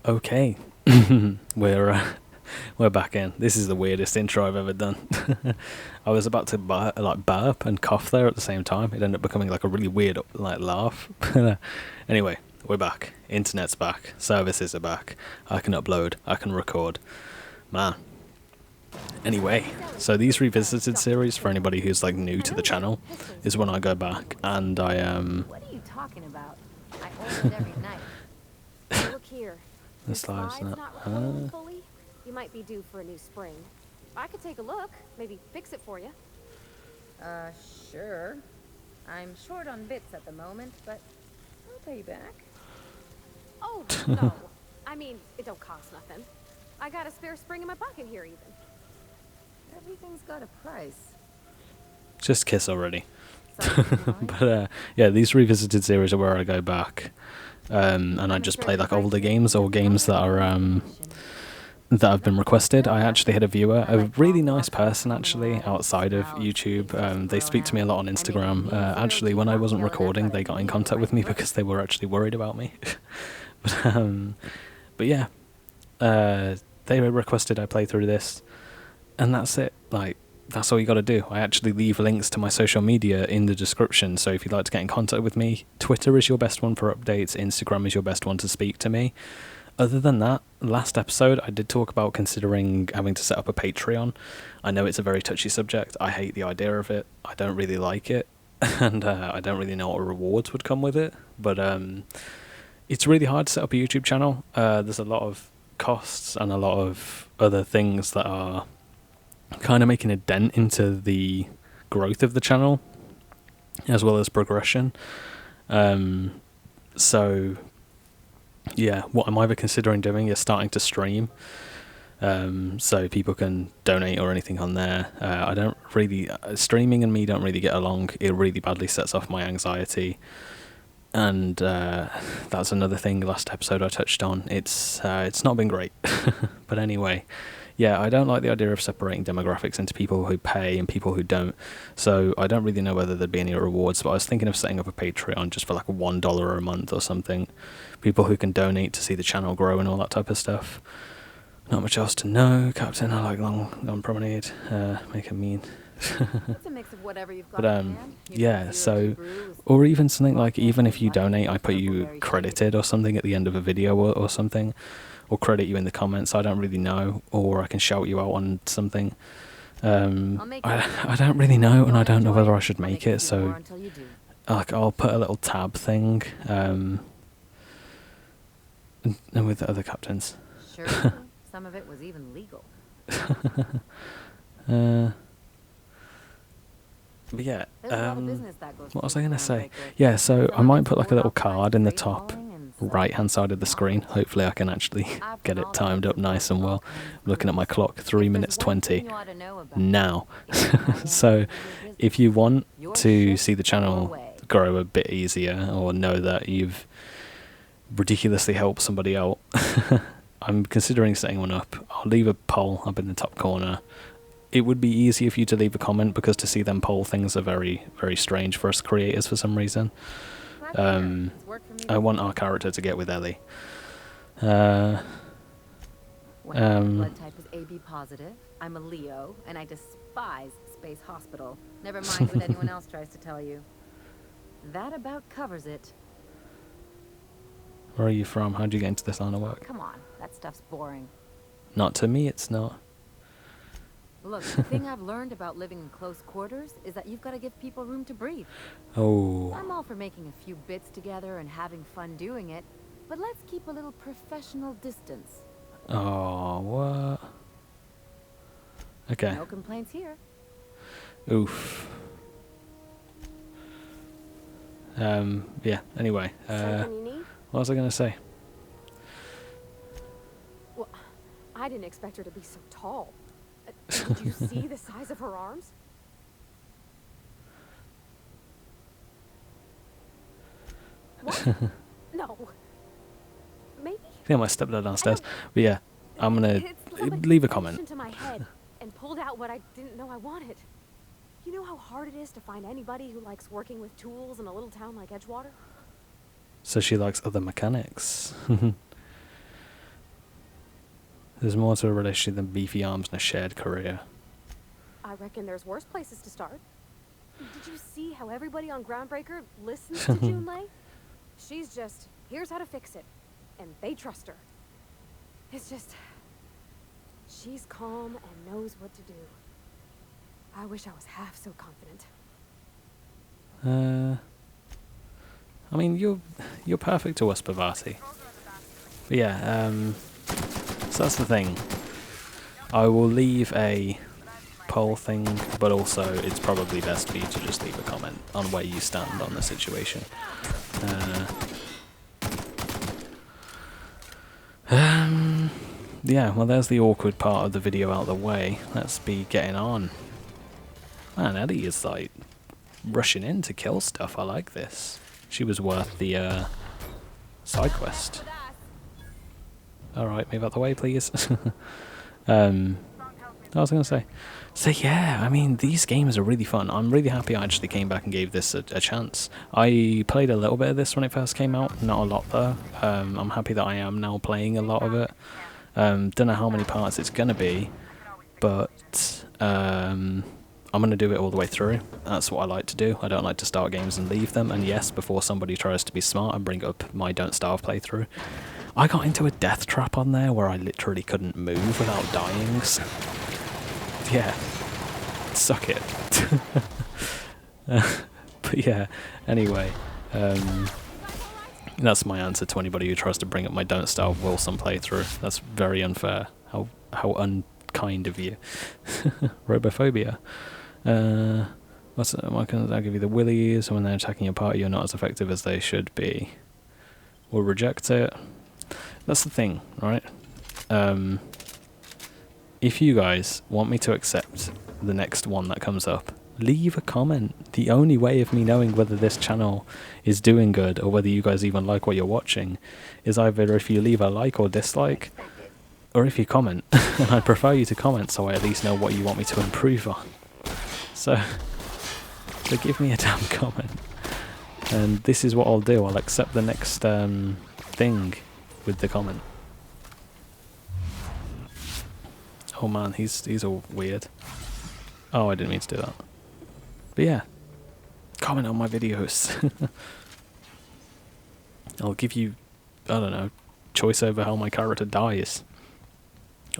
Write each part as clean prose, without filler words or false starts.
Okay, we're back in. This is the weirdest intro I've ever done. I was about to burp and cough there at the same time. It ended up becoming like a really weird laugh. Anyway, we're back. Internet's back. Services are back. I can upload. I can record. Man. Anyway, so these revisited series for anybody who's like new to the channel is when I go back and I What are you talking about? I ordered every night. Look here. the slides Slide's not. not recording fully. You might be due for a new spring. I could take a look, maybe fix it for you. Sure. I'm short on bits at the moment, but I'll pay you back. Oh, no. I mean, it don't cost nothing. I got a spare spring in my pocket here even. Everything's got a price. Just kiss already. Something like- But yeah, these revisited series are where I go back, and I just play like older games or games that are that have been requested. I actually had a viewer, a really nice person actually, outside of YouTube. They speak to me a lot on Instagram. Actually, when I wasn't recording, they got in contact with me because they were actually worried about me. but yeah, they requested I play through this, and that's it. Like, that's all you got to do. I actually leave links to my social media in the description, so if you'd like to get in contact with me, Twitter is your best one for updates, Instagram is your best one to speak to me. Other than that, last episode I did talk about considering having to set up a Patreon. I know it's a very touchy subject. I hate the idea of it. I don't really like it, and I don't really know what rewards would come with it, but it's really hard to set up a YouTube channel. There's a lot of costs and a lot of other things that are kind of making a dent into the growth of the channel as well as progression. So yeah, what I'm either considering doing is starting to stream, so people can donate or anything on there. I don't really streaming and me don't really get along. It really badly sets off my anxiety, and that's another thing last episode I touched on. It's not been great. But anyway, yeah, I don't like the idea of separating demographics into people who pay and people who don't. So I don't really know whether there'd be any rewards, but I was thinking of setting up a Patreon just for like $1 a month or something. People who can donate to see the channel grow and all that type of stuff. Not much else to know. Captain, I like long promenade. Make a mean. It's a mix of whatever you've got But in hand. You can yeah, see so, what you brew is- or even something like, even if you donate, I put you credited or something at the end of a video or something, or credit you in the comments. I don't really know, or I can shout you out on something. I don't really know, and I don't know whether I should make it. So, like, I'll put a little tab thing, and with the other captains. Sure. Some of it was even legal. But yeah, There's a lot of business that goes what was through I going to the say? groundbreaker. Yeah, so I Some might of put it's like a little more optimized card in the for top trade-calling and some right hand is side of the screen. knowledge. Hopefully I can actually I've get got it all timed kinds up of nice and all well. kinds of Looking at my groups. clock, If 3 there's minutes one 20 thing you ought to know about now. it, it's that So your if you want Your to ship, see the your channel way. grow a bit easier, or know that you've ridiculously helped somebody out, I'm considering setting one up. I'll leave a poll up in the top corner. It would be easier for you to leave a comment, because to see them poll things are very, very strange for us creators for some reason. Glad to hear. It's worked for me I want before. our character to get with Ellie. Well, my blood type is AB positive. I'm a Leo, and I despise Space Hospital. Never mind what anyone else tries to tell you. That about covers it. Where are you from? How'd you get into this line of work? Come on, that stuff's boring. Not to me, it's not. Look, the thing I've learned about living in close quarters is that you've got to give people room to breathe. Oh, I'm all for making a few bits together and having fun doing it, but let's keep a little professional distance. oh, what? Okay. No complaints here. Oof. Yeah, anyway. Something you need? What was I going to say? Well, I didn't expect her to be so tall. Did you see the size of her arms? What? No. Maybe? Yeah, my stepdad downstairs. But yeah, I'm going It's to somebody leave a reached comment. into my head and pulled out what I didn't know I wanted. You know how hard it is to find anybody who likes working with tools in a little town like Edgewater? So she likes other mechanics. There's more to a relationship than beefy arms and a shared career. I reckon there's worse places to start. Did you see how everybody on Groundbreaker listens to Junlei? She's just, here's how to fix it. And they trust her. It's just, she's calm and knows what to do. I wish I was half so confident. I mean, you're perfect to us, Pavati. But yeah, so that's the thing. I will leave a poll thing, but also it's probably best for you to just leave a comment on where you stand on the situation. Yeah, well, there's the awkward part of the video out of the way. Let's be getting on. Man, Ellie is like rushing in to kill stuff. I like this. She was worth the side quest. Alright, move out the way, please. I was going to say. So yeah, I mean, these games are really fun. I'm really happy I actually came back and gave this a chance. I played a little bit of this when it first came out, not a lot though. I'm happy that I am now playing a lot of it. Don't know how many parts it's going to be, but I'm going to do it all the way through. That's what I like to do. I don't like to start games and leave them, and yes, before somebody tries to be smart and bring up my Don't Starve playthrough, I got into a death trap on there where I literally couldn't move without dying. So yeah, suck it. But yeah, anyway, that's my answer to anybody who tries to bring up my Don't Starve Wilson playthrough. That's very unfair. How unkind of you. Robophobia. I'll give you the willies, and when they're attacking your party, you're not as effective as they should be. We'll reject it. That's the thing, right? If you guys want me to accept the next one that comes up, leave a comment. The only way of me knowing whether this channel is doing good or whether you guys even like what you're watching is either if you leave a like or dislike, or if you comment. And I'd prefer you to comment so I at least know what you want me to improve on. So give me a damn comment. And this is what I'll do. I'll accept the next thing with the comment. Oh man, he's all weird. Oh, I didn't mean to do that. But yeah, comment on my videos. I'll give you, I don't know, choice over how my character dies.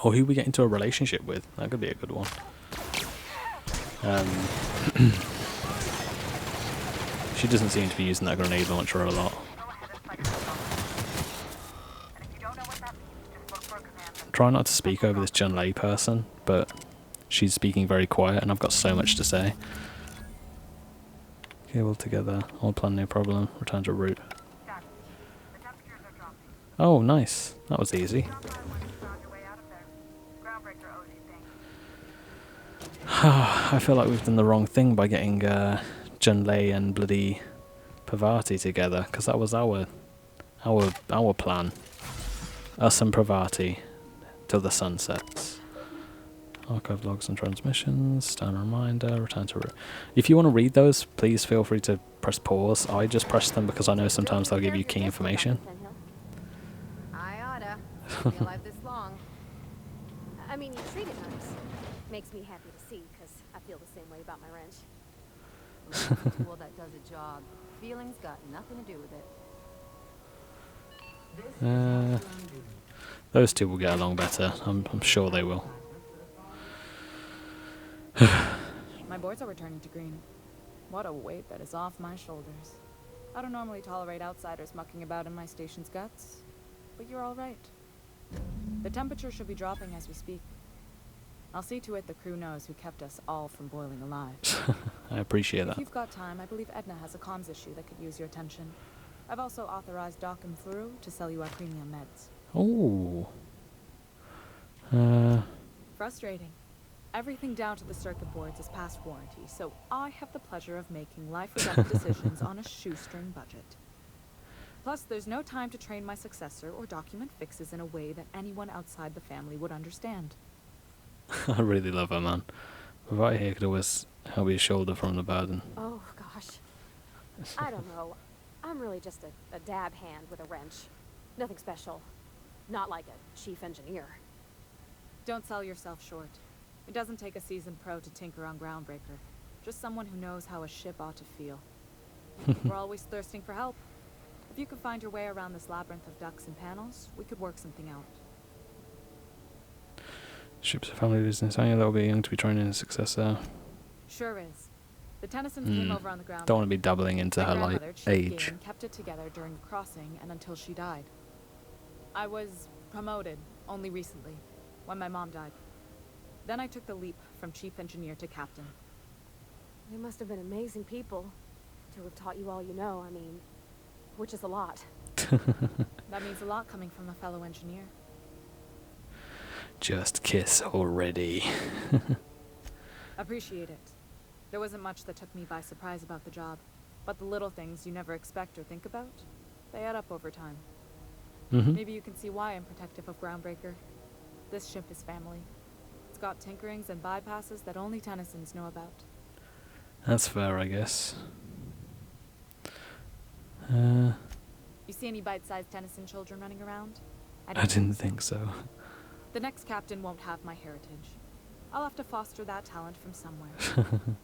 Or who we get into a relationship with. That could be a good one. She doesn't seem to be using that grenade launcher a lot. Try not to speak over this Junlei person, but she's speaking very quiet and I've got so much to say. Cable together, all plan no problem, return to route. Oh, nice. That was easy. I feel like we've done the wrong thing by getting Junlei and bloody Pavati together, because that was our plan. Us and Pavati till the sun sets. Archive logs and transmissions, stand reminder, return to route. If you want to read those, please feel free to press pause. I just press them because I know sometimes they'll give you key information. I oughta. Been alive this long. I mean, you treated nice. Makes me happy to see, because I feel the same way about my wrench. A tool that does a job. Feelings got nothing to do with it. Those two will get along better. I'm sure they will. My boards are returning to green. What a weight that is off my shoulders. I don't normally tolerate outsiders mucking about in my station's guts, but you're all right. The temperature should be dropping as we speak. I'll see to it the crew knows who kept us all from boiling alive. I appreciate that. If you've got time, I believe Edna has a comms issue that could use your attention. I've also authorized Doc and Furu to sell you our premium meds. Oh. Frustrating. Everything down to the circuit boards is past warranty, so I have the pleasure of making life or death decisions on a shoestring budget. Plus, there's no time to train my successor or document fixes in a way that anyone outside the family would understand. I really love her, man. Right here could always help your shoulder from the burden. Oh, gosh. I don't know. I'm really just a dab hand with a wrench. Nothing special. Not like a chief engineer. Don't sell yourself short. It doesn't take a seasoned pro to tinker on Groundbreaker. Just someone who knows how a ship ought to feel. We're always thirsting for help. If you could find your way around this labyrinth of ducts and panels, we could work something out. Ship's a family business. I know that'll be young to be training a successor. Sure is. The Tennysons came over on the ground. Don't want to be dabbling into My her like grandmother, Chief age. Game, kept it together during the crossing and until she died. I was promoted only recently, when my mom died. Then I took the leap from chief engineer to captain. They must have been amazing people to have taught you all you know, I mean, which is a lot. That means a lot coming from a fellow engineer. Just kiss already. Appreciate it. There wasn't much that took me by surprise about the job, but the little things you never expect or think about, they add up over time. Maybe you can see why I'm protective of Groundbreaker. This ship is family. It's got tinkerings and bypasses that only Tennysons know about. That's fair, I guess. You see any bite-sized Tennyson children running around? I didn't think so. The next captain won't have my heritage. I'll have to foster that talent from somewhere.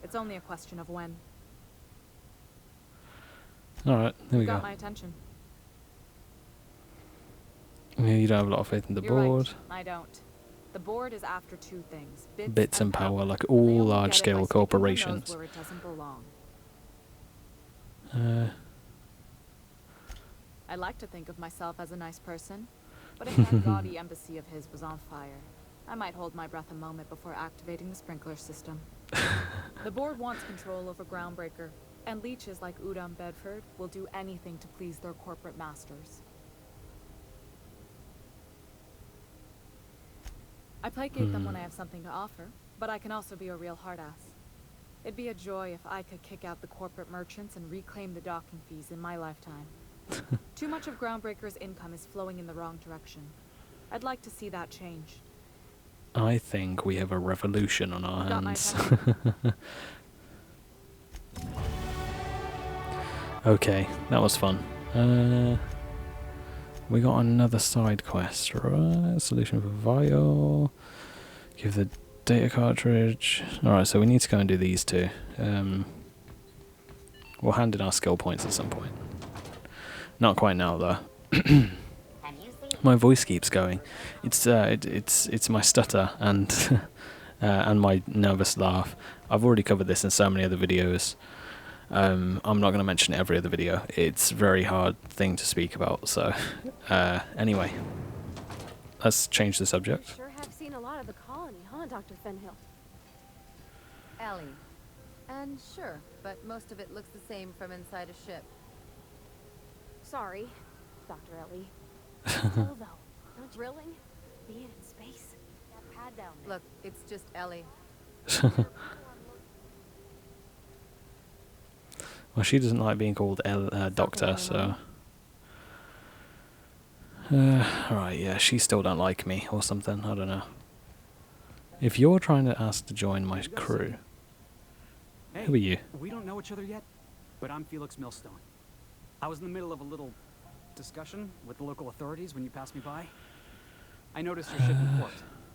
It's only a question of when. Alright, there we You go. got my attention. Yeah, you don't have a lot of faith in the You're board. right, I don't. The board is after two things: Bits and power, like They all only get it by large-scale sticking their corporations. nose where it doesn't belong. I like to think of myself as a nice person, but if that gaudy embassy of his was on fire, I might hold my breath a moment before activating the sprinkler system. The board wants control over Groundbreaker, and leeches like Udom Bedford will do anything to please their corporate masters. I placate them when I have something to offer, but I can also be a real hard-ass. It'd be a joy if I could kick out the corporate merchants and reclaim the docking fees in my lifetime. Too much of Groundbreaker's income is flowing in the wrong direction. I'd like to see that change. I think we have a revolution on our Got my hands. attention. Okay, that was fun. We got another side quest, right? Solution for vial. Give the data cartridge. Alright, so we need to go and do these two. We'll hand in our skill points at some point. Not quite now, though. My voice keeps going. It's my stutter and and my nervous laugh. I've already covered this in so many other videos. I'm not going to mention every other video. It's a very hard thing to speak about. So anyway, let's change the subject. Sure have seen a lot of the colony, huh, Dr. Fenhill? Ellie. And sure, but most of it looks the same from inside a ship. Sorry, Dr. Ellie. Still, though, not drilling, being in space. That pad down there. Look, it's just Ellie. Well, she doesn't like being called Doctor, so... Alright, yeah, she still don't like me, or something, I don't know. If you're trying to ask to join my crew, Hey, who are you? We don't know each other yet, but I'm Felix Millstone. I was in the middle of a little discussion with the local authorities when you passed me by. I noticed your ship in port.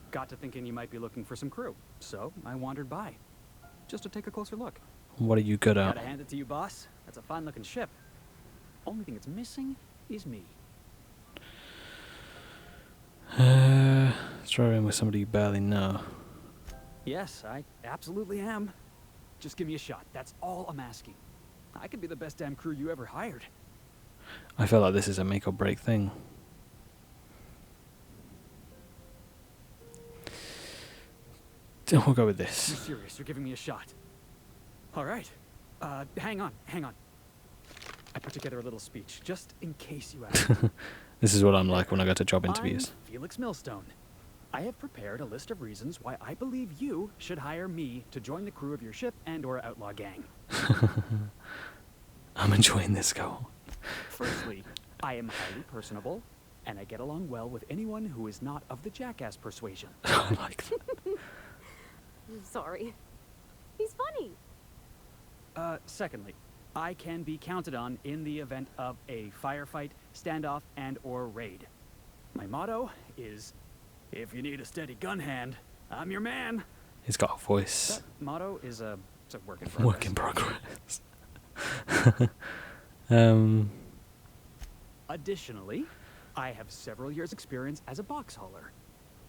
Got to thinking you might be looking for some crew, so I wandered by, just to take a closer look. What are you good at? Gotta hand it to you, boss. That's a fine-looking ship. Only thing it's missing is me. Throw in with somebody you barely know. Yes, I absolutely am. Just give me a shot. That's all I'm asking. I could be the best damn crew you ever hired. I feel like this is a make or break thing. We'll go with You're this. serious? You're giving me a shot. All right. Hang on. I put together a little speech, just in case you ask. This is what I'm like when I go to job interviews. I'm Felix Millstone. I have prepared a list of reasons why I believe you should hire me to join the crew of your ship and/or outlaw gang. I'm enjoying this goal. Firstly, I am highly personable, and I get along well with anyone who is not of the jackass persuasion. I like that. I'm sorry. He's funny. Secondly, I can be counted on in the event of a firefight, standoff, and/or raid. My motto is If you need a steady gun hand, I'm your man. He's got a voice. That motto is it's a work in progress. Work in progress. um, Additionally, I have several years' experience as a box hauler.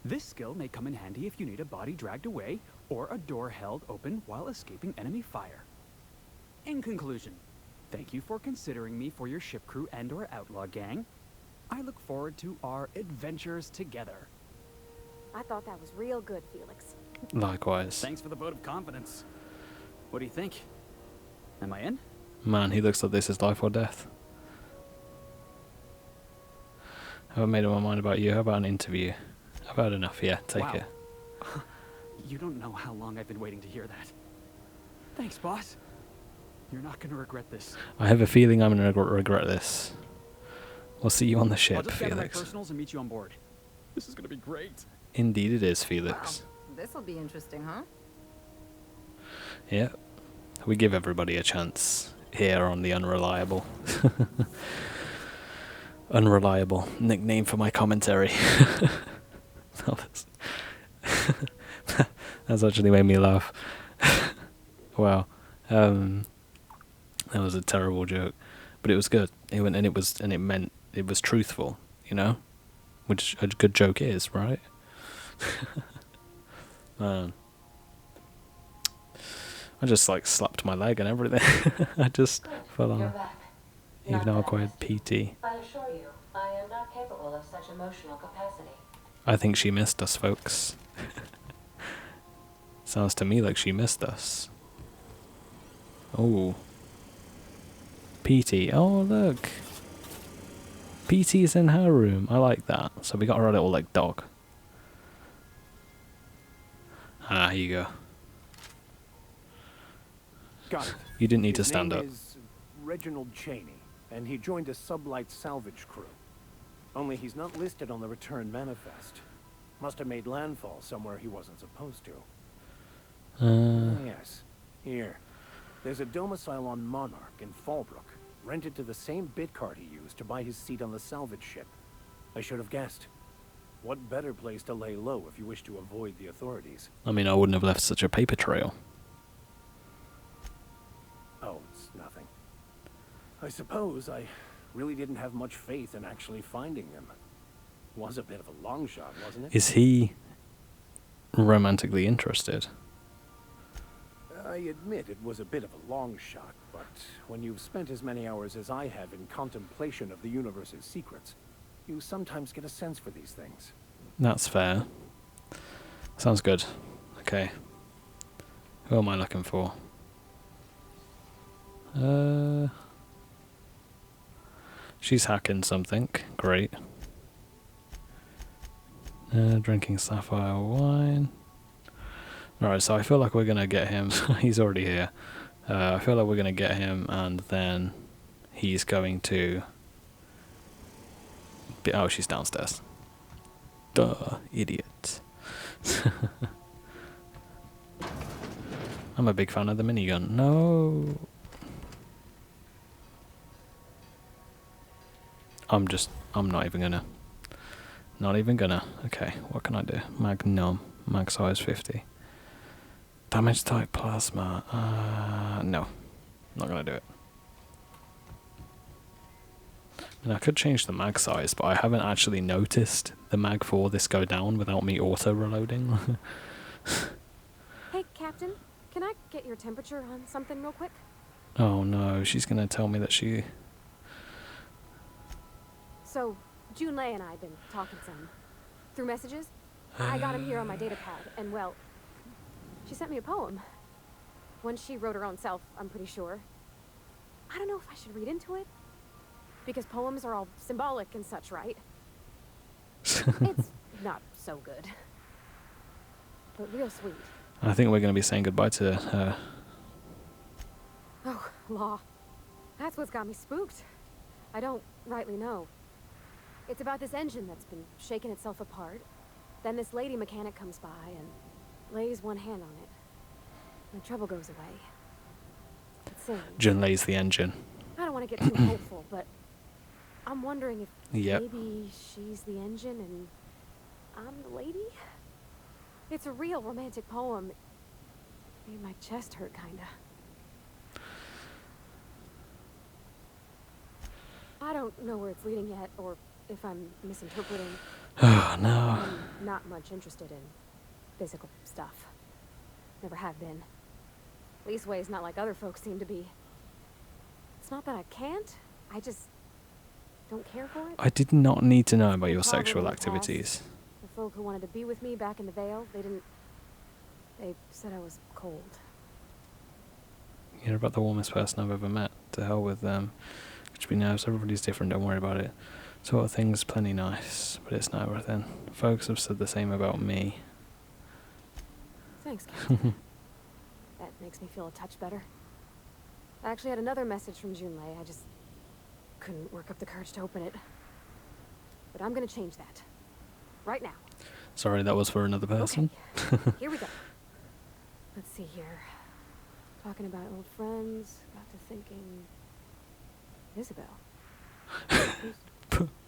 This skill may come in handy if you need a body dragged away or a door held open while escaping enemy fire. In conclusion, thank you for considering me for your ship crew and/or outlaw gang. I look forward to our adventures together. I thought that was real good, Felix. likewise. Thanks for the vote of confidence. What do you think? Am I in? Man, he looks like this is life or death. I haven't made up my mind about you. How about an interview? I've had enough, yeah, take Wow. it. You don't know how long I've been waiting to hear that. Thanks, boss. You're not gonna regret this. I have a feeling I'm going to regret this. We'll see you on the I'll ship, just gather my Felix. personals and meet you on board. This is gonna be great. Indeed it is, Felix. This'll be interesting, huh? Yeah. We give everybody a chance here on the Unreliable. Unreliable. Nickname for my commentary. That's actually made me laugh. Wow. That was a terrible joke. But it was good. It meant it was truthful, you know? Which a good joke is, right? Man. I just like slapped my leg and everything. I just fell You're on. back. Even Not though I that acquired I PT. I assure you, I am not capable of such emotional capacity. I think she missed us, folks. Sounds to me like she missed us. Oh. PT. Oh, look. PT's in her room. I like that. So we got her a little, like, dog. Ah, here you go. Got it. You didn't need to His stand name up. is Reginald Cheney, and he joined a sublight salvage crew. Only he's not listed on the return manifest. Must have made landfall somewhere he wasn't supposed to. Yes. Here. There's a domicile on Monarch in Fallbrook, rented to the same bit card he used to buy his seat on the salvage ship. I should have guessed. What better place to lay low if you wish to avoid the authorities? I mean, I wouldn't have left such a paper trail. Oh, it's nothing. I suppose I really didn't have much faith in actually finding him. Was a bit of a long shot, wasn't it? Is he romantically interested? I admit it was a bit of a long shot, but when you've spent as many hours as I have in contemplation of the universe's secrets, you sometimes get a sense for these things. That's fair. Sounds good. Okay. Who am I looking for? She's hacking something. Great. Drinking sapphire wine. Alright, so I feel like we're gonna get him. He's already here. I feel like we're gonna get him, and then he's going to be. Oh, she's downstairs. Duh, idiot. I'm a big fan of the minigun. No. I'm not even gonna. Not even gonna. Okay, what can I do? Magnum. Mag size 50. Damage type plasma. No. Not gonna do it. And I could change the mag size, but I haven't actually noticed the mag for this go down without me auto-reloading. Hey, Captain, can I get your temperature on something real quick? Oh no, she's gonna tell me that she... So, Junlei and I have been talking some. Through messages? I got him here on my data pad, and well, she sent me a poem. One she wrote her own self, I'm pretty sure. I don't know if I should read into it. Because poems are all symbolic and such, right? It's not so good. But real sweet. I think we're gonna be saying goodbye to her. Oh, law. That's what's got me spooked. I don't rightly know. It's about this engine that's been shaking itself apart. Then this lady mechanic comes by and lays one hand on it. My trouble goes away. It sings. Junlei's the engine. I don't want to get too hopeful, but I'm wondering if Yep. maybe she's the engine and I'm the lady? It's a real romantic poem. Made my chest hurt, kinda. I don't know where it's leading yet, or if I'm misinterpreting. Oh no. I'm not much interested in physical stuff. Never have been. Leastways, not like other folks seem to be. It's not that I can't, I just don't care for it. I did not need to know about your Probably sexual in the past. activities. The folk who wanted to be with me back in the Vale, they said I was cold. You're about the warmest person I've ever met. To hell with them. Which be nice. Everybody's different. Don't worry about it. Sort of thing's plenty nice, but it's not everything. Folks have said the same about me. Thanks, Captain. That makes me feel a touch better. I actually had another message from Junlei. I just couldn't work up the courage to open it. But I'm gonna change that. Right now. Sorry, that was for another person. Okay. Here we go. Let's see here. Talking about old friends. Got to thinking. Isabel.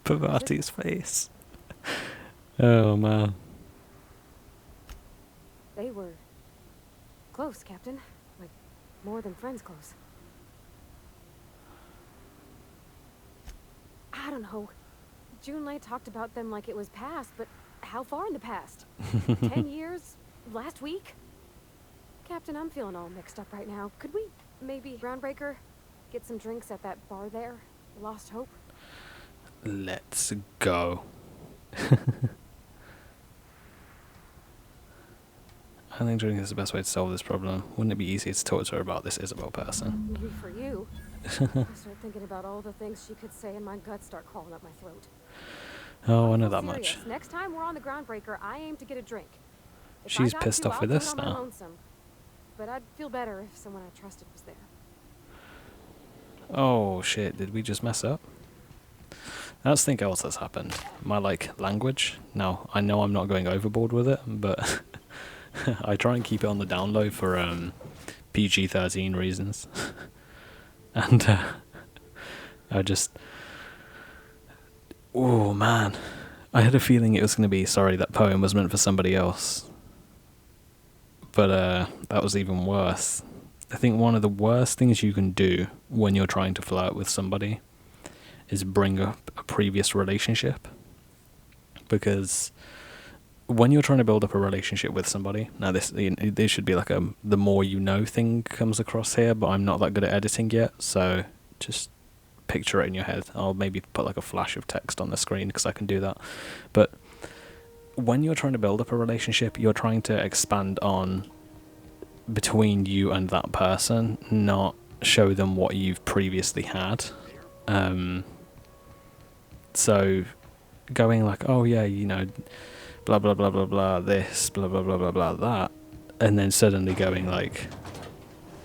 Pavati's face. Oh man. They were close, Captain. Like, more than friends close. I don't know. Junlei talked about them like it was past, but how far in the past? 10 years? Last week? Captain, I'm feeling all mixed up right now. Could we maybe, Groundbreaker, get some drinks at that bar there? Lost Hope? Let's go. I think drinking is the best way to solve this problem. Wouldn't it be easier to talk to her about this Isabel person? Maybe for you. I start thinking about all the things she could say and my guts start crawling up my throat. Oh, I know I'm that serious. much. Next time we're on the Groundbreaker, I aim to get a drink. If She's I got pissed to, off I'll with do it this on my now. lonesome. But I'd feel better if someone I trusted was there. Oh shit, did we just mess up? That's something else that's happened. My language. Now, I know I'm not going overboard with it, but I try and keep it on the down low for PG-13 reasons. And I just... Oh man. I had a feeling it was going to be, sorry, that poem was meant for somebody else. But that was even worse. I think one of the worst things you can do when you're trying to flirt with somebody is bring up a previous relationship. Because when you're trying to build up a relationship with somebody, now this should be like the more you know thing comes across here, but I'm not that good at editing yet, so just picture it in your head. I'll maybe put like a flash of text on the screen because I can do that. But when you're trying to build up a relationship, you're trying to expand on between you and that person, not show them what you've previously had. So going like, oh yeah, you know, blah blah blah blah blah this, blah blah blah blah blah that, and then suddenly going like,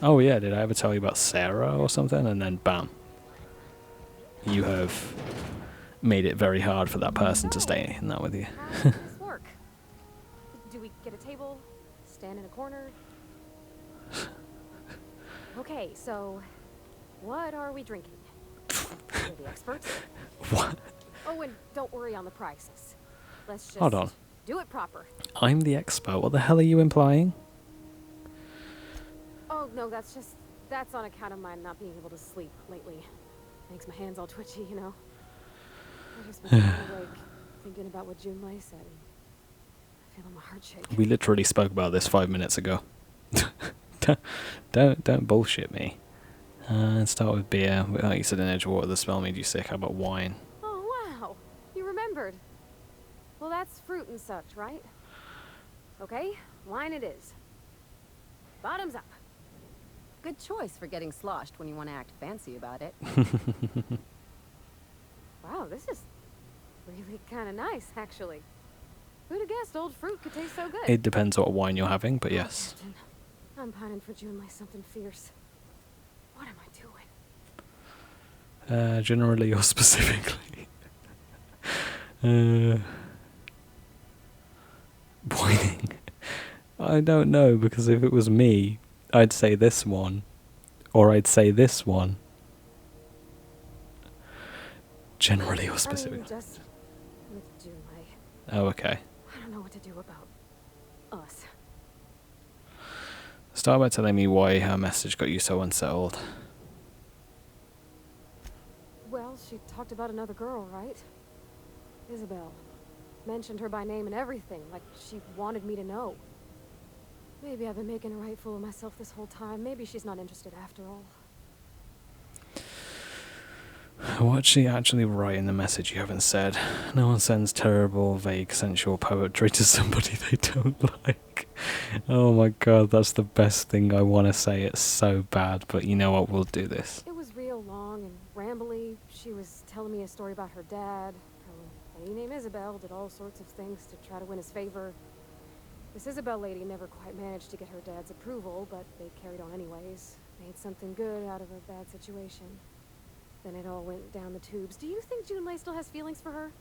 oh yeah, did I ever tell you about Sarah or something? And then bam, you have made it very hard for that person to stay in that with you. How does this work? Do we get a table? Stand in a corner? Okay, so what are we drinking? We're the experts. What? Oh, and don't worry on the prices. Let's just Hold on. do it proper. I'm the expert. What the hell are you implying? Oh, no, that's on account of my not being able to sleep lately. Makes my hands all twitchy, you know. I've just been thinking about what Junlei said and feeling my heart shake. We literally spoke about this 5 minutes ago. don't bullshit me. Start with beer. Like you said in Edgewater, the smell made you sick. How about wine? Oh, wow. You remembered. Well, that's fruit and such, right? Okay, wine it is. Bottoms up. Good choice for getting sloshed when you want to act fancy about it. Wow, this is really kind of nice, actually. Who'd have guessed old fruit could taste so good? It depends what wine you're having, but Oh, yes. Captain, I'm pining for Junlei something fierce. What am I doing? Generally or specifically? Whining. I don't know, because if it was me, I'd say this one. Or I'd say this one. Generally or I mean, specifically. just with Junlei. Oh, okay. I don't know what to do about us. Start by telling me why her message got you so unsettled. Well, she talked about another girl, right? Isabel. Mentioned her by name and everything, like she wanted me to know. Maybe I've been making a right fool of myself this whole time. Maybe she's not interested after all. What'd she actually write in the message you haven't said? No one sends terrible, vague, sensual poetry to somebody they don't like. Oh my god, that's the best thing I want to say. It's so bad, but you know what? We'll do this. It was real long and rambly. She was telling me a story about her dad. How a lady named Isabel did all sorts of things to try to win his favor. This Isabel lady never quite managed to get her dad's approval, but they carried on anyways. Made something good out of a bad situation. Then it all went down the tubes. Do you think Junlei still has feelings for her?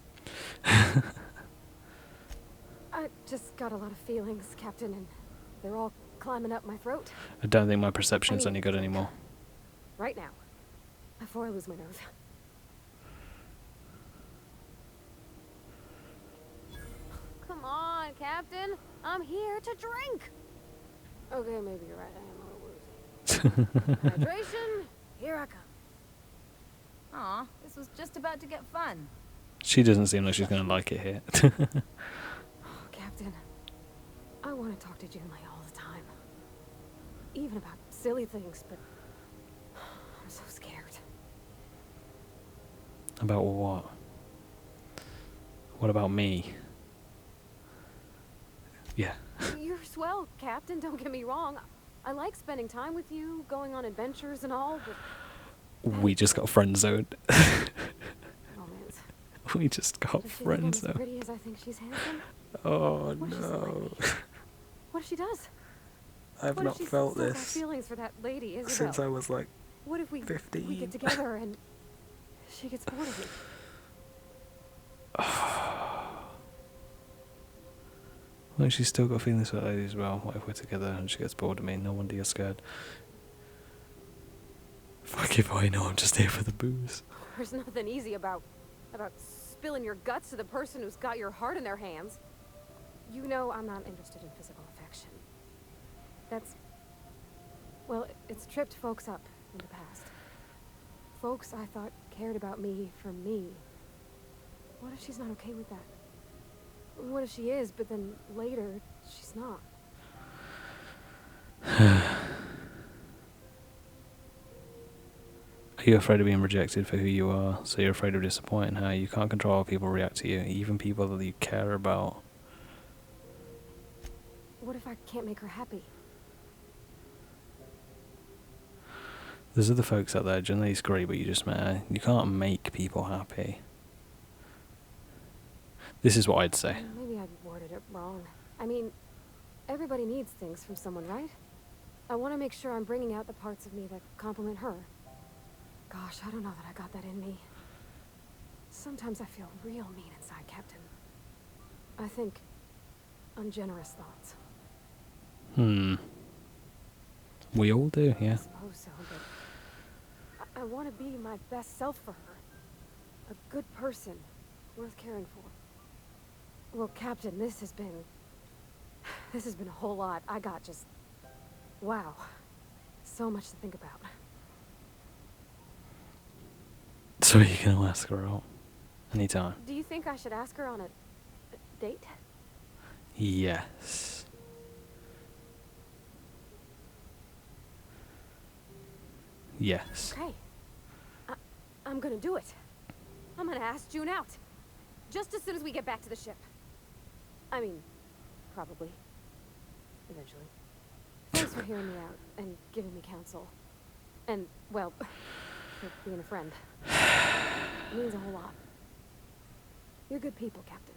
I just got a lot of feelings, Captain, and they're all climbing up my throat. I don't think my perception's any good anymore. Right now, before I lose my nerve. Come on, Captain. I'm here to drink. Okay, maybe you're right. I am a little woozy. Hydration, here I come. Aw, this was just about to get fun. She doesn't seem like she's going to like it here. Captain, I want to talk to Junlei all the time. Even about silly things, but I'm so scared. About what? What about me? Yeah. You're swell, Captain, don't get me wrong. I like spending time with you, going on adventures and all, but... We just got friend zoned. Romance. We just got Does she friend think I'm as zoned. pretty as I think she's handsome? Oh What if she's a no. lady? What if she does? I've What not if she felt still got this feelings for that lady, Isabel? since I was like What if we 15. get together and she gets bored of me? Well, she's still got feelings for that lady as well. What if we're together and she gets bored of me? No wonder you're scared. Fuck if I know, I'm just here for the booze. There's nothing easy about spilling your guts to the person who's got your heart in their hands. You know I'm not interested in physical affection. Well, it's tripped folks up in the past. Folks I thought cared about me for me. What if she's not okay with that? What if she is, but then later, she's not? Are you afraid of being rejected for who you are? So you're afraid of disappointing her? You can't control how people react to you, even people that you care about. What if I can't make her happy? There's other folks out there, Junlei's great, but you just met her. You can't make people happy. This is what I'd say. Maybe I worded it wrong. I mean, everybody needs things from someone, right? I want to make sure I'm bringing out the parts of me that complement her. Gosh, I don't know that I got that in me. Sometimes I feel real mean inside, Captain. I think ungenerous thoughts. We all do, I yeah. suppose so, but I want to be my best self for her. A good person, worth caring for. Well, Captain, this has been a whole lot. I got just, wow, so much to think about. So you're going to ask her out? Anytime? Do you think I should ask her on a date? Yes. Yes. Okay. I'm gonna do it. I'm gonna ask June out. Just as soon as we get back to the ship. I mean, probably. Eventually. Thanks for hearing me out and giving me counsel. And, well, for being a friend. It means a whole lot. You're good people, Captain.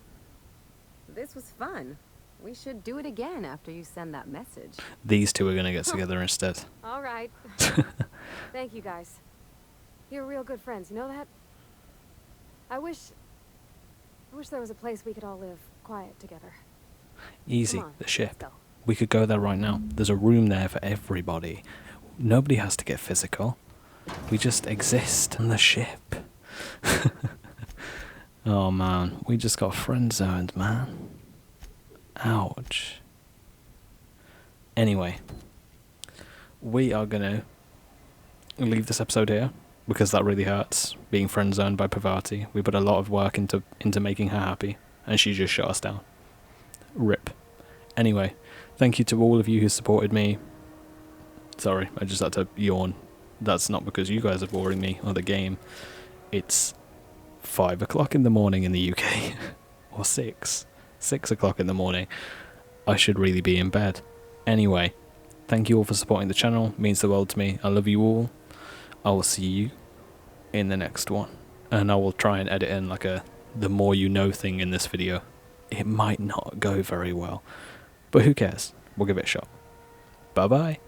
This was fun. We should do it again after you send that message. These two are going to get together instead. All right. Thank you, guys. You're real good friends, you know that? I wish there was a place we could all live quiet together. Easy, Come on, the ship. let's go. We could go there right now. There's a room there for everybody. Nobody has to get physical. We just exist in the ship. Oh man, we just got friend zoned, man. Ouch. Anyway, we are going to leave this episode here because that really hurts, being friend zoned by Parvati. We put a lot of work into making her happy, and she just shut us down. RIP. Anyway, thank you to all of you who supported me. Sorry, I just had to yawn. That's not because you guys are boring me or the game. It's 5 o'clock in the morning in the UK. Or 6 o'clock in the morning. I should really be in bed. Anyway, thank you all for supporting the channel. It means the world to me. I love you all. I will see you in the next one. And I will try and edit in like the more you know thing in this video. It might not go very well. But who cares? We'll give it a shot. Bye bye.